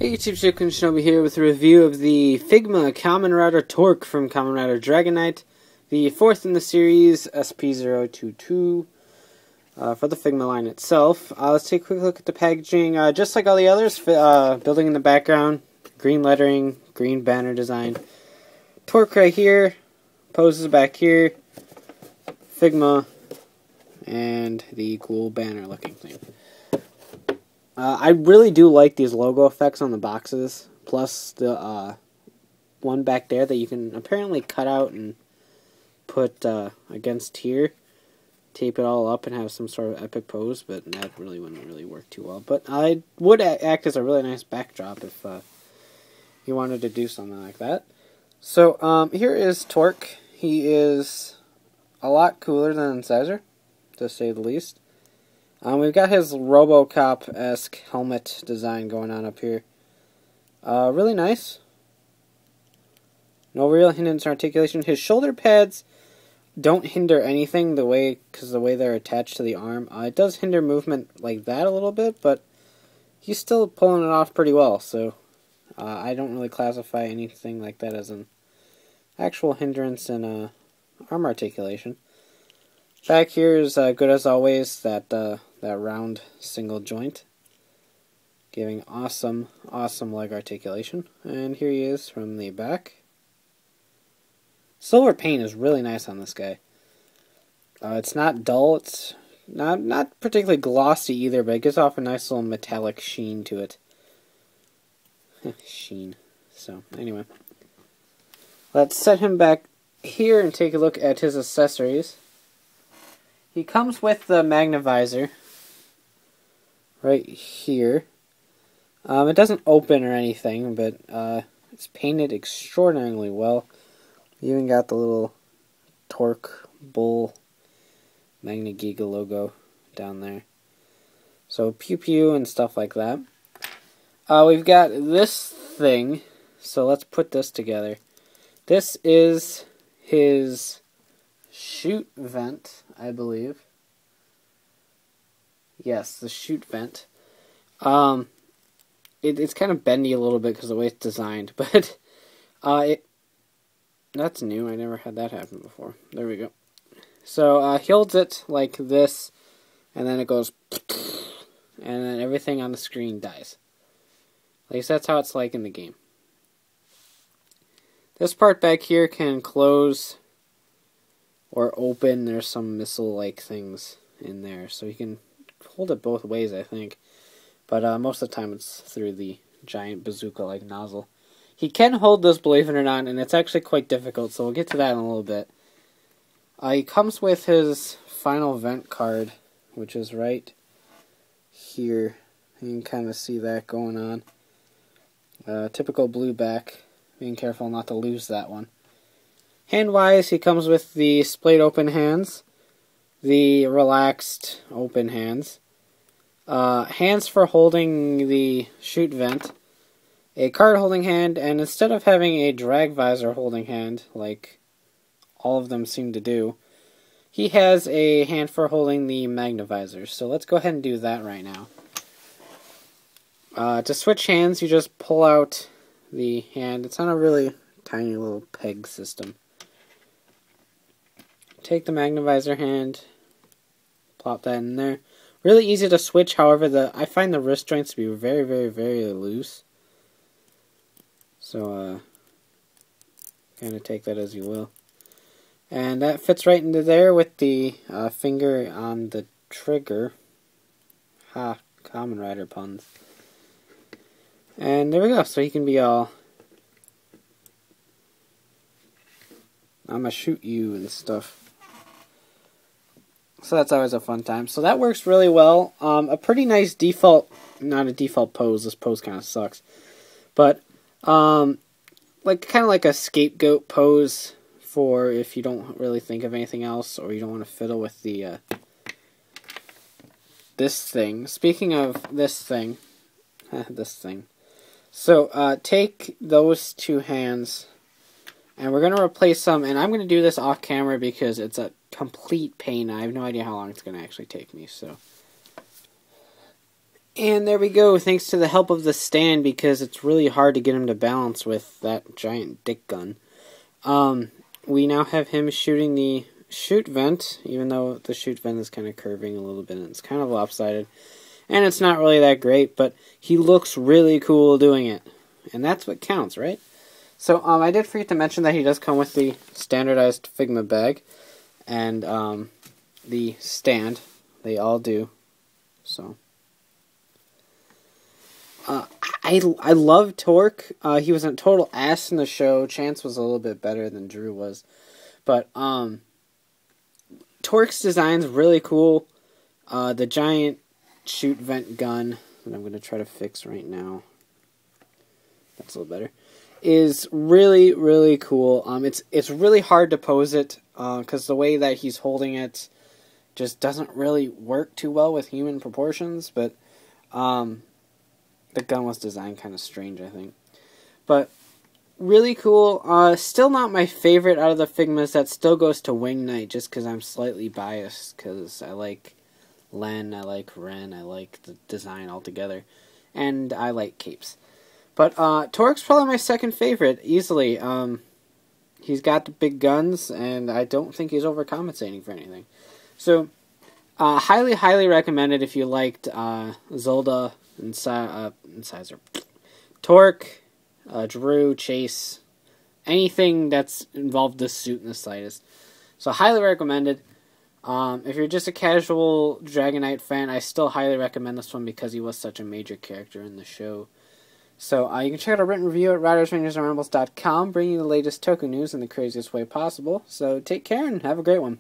Hey YouTube, Shikun Shinobi here with a review of the Figma Kamen Rider Torque from Kamen Rider Dragon Knight, the fourth in the series, SP022, for the Figma line itself. Let's take a quick look at the packaging. Just like all the others, building in the background, green lettering, green banner design. Torque right here, poses back here, Figma, and the cool banner looking thing. I really do like these logo effects on the boxes, plus the one back there that you can apparently cut out and put against here, tape it all up and have some sort of epic pose, but that really wouldn't really work too well. But I would act as a really nice backdrop if you wanted to do something like that. So here is Torque. He is a lot cooler than Incisor, to say the least. We've got his RoboCop-esque helmet design going on up here. Really nice. No real hindrance or articulation. His shoulder pads don't hinder anything because the way they're attached to the arm. It does hinder movement like that a little bit, but he's still pulling it off pretty well. So I don't really classify anything like that as an actual hindrance in arm articulation. Back here is good as always, that round single joint, giving awesome leg articulation. And here he is from the back. Silver paint is really nice on this guy. It's not dull, it's not particularly glossy either, but it gives off a nice little metallic sheen to it. Sheen. So, anyway. Let's set him back here and take a look at his accessories. He comes with the magnifier right here. It doesn't open or anything, but it's painted extraordinarily well. You even got the little Torque Bull Magna-Giga logo down there. So pew pew and stuff like that. We've got this thing, so let's put this together. This is his chute vent, I believe. Yes, the chute vent. It's kind of bendy a little bit because of the way it's designed, but that's new. I never had that happen before. There we go. So he holds it like this, and then it goes, and then everything on the screen dies. At least that's how it's like in the game. This part back here can close or open. There's some missile-like things in there, so you can hold it both ways, I think. But most of the time it's through the giant bazooka-like nozzle. He can hold this, believe it or not, and it's actually quite difficult, so we'll get to that in a little bit. He comes with his final vent card, which is right here. You can kind of see that going on. Typical blue back. Being careful not to lose that one. Hand-wise, he comes with the splayed open hands, the relaxed open hands, hands for holding the chute vent, a card holding hand, and instead of having a drag visor holding hand, like all of them seem to do, he has a hand for holding the magnifier. So let's go ahead and do that right now. To switch hands, you just pull out the hand. It's on a really tiny little peg system. Take the magnifier hand, plop that in there. Really easy to switch, however, I find the wrist joints to be very, very, very loose. So, kind of take that as you will. And that fits right into there with the finger on the trigger. Ha, Kamen Rider puns. And there we go, so he can be all, I'ma shoot you and stuff. So that's always a fun time. So that works really well. A pretty nice default, not a default pose. This pose kind of sucks. But, like kind of like a scapegoat pose for if you don't really think of anything else or you don't want to fiddle with the, this thing. Speaking of this thing, this thing. So, take those two hands, and we're going to replace them, and I'm going to do this off camera because it's a complete pain. I have no idea how long it's going to actually take me, so. And there we go, thanks to the help of the stand, because it's really hard to get him to balance with that giant dick gun. We now have him shooting the chute vent, even though the chute vent is kind of curving a little bit, and it's kind of lopsided. And it's not really that great, but he looks really cool doing it. And that's what counts, right? So, I did forget to mention that he does come with the standardized Figma bag, and, the stand. They all do. So, I love Torque. He was a total ass in the show. Chance was a little bit better than Drew was. But, Torque's design's really cool. The giant chute vent gun that I'm going to try to fix right now. That's a little better. Is really, really cool. It's really hard to pose it, because the way that he's holding it just doesn't really work too well with human proportions, but, the gun was designed kind of strange, I think. But, really cool. Still not my favorite out of the Figmas. That still goes to Wing Knight, just because I'm slightly biased, because I like Len, I like Ren, I like the design altogether, and I like capes. But, Torque's probably my second favorite, easily. He's got the big guns, and I don't think he's overcompensating for anything. So, highly, highly recommended if you liked, Zelda, Incisor, Torque, Drew, Chase, anything that's involved this suit in the slightest. So, highly recommended. If you're just a casual Dragon Knight fan, I still highly recommend this one because he was such a major character in the show. So, you can check out a written review at ridersrangersandrambles.com, bringing you the latest toku news in the craziest way possible. So, take care and have a great one.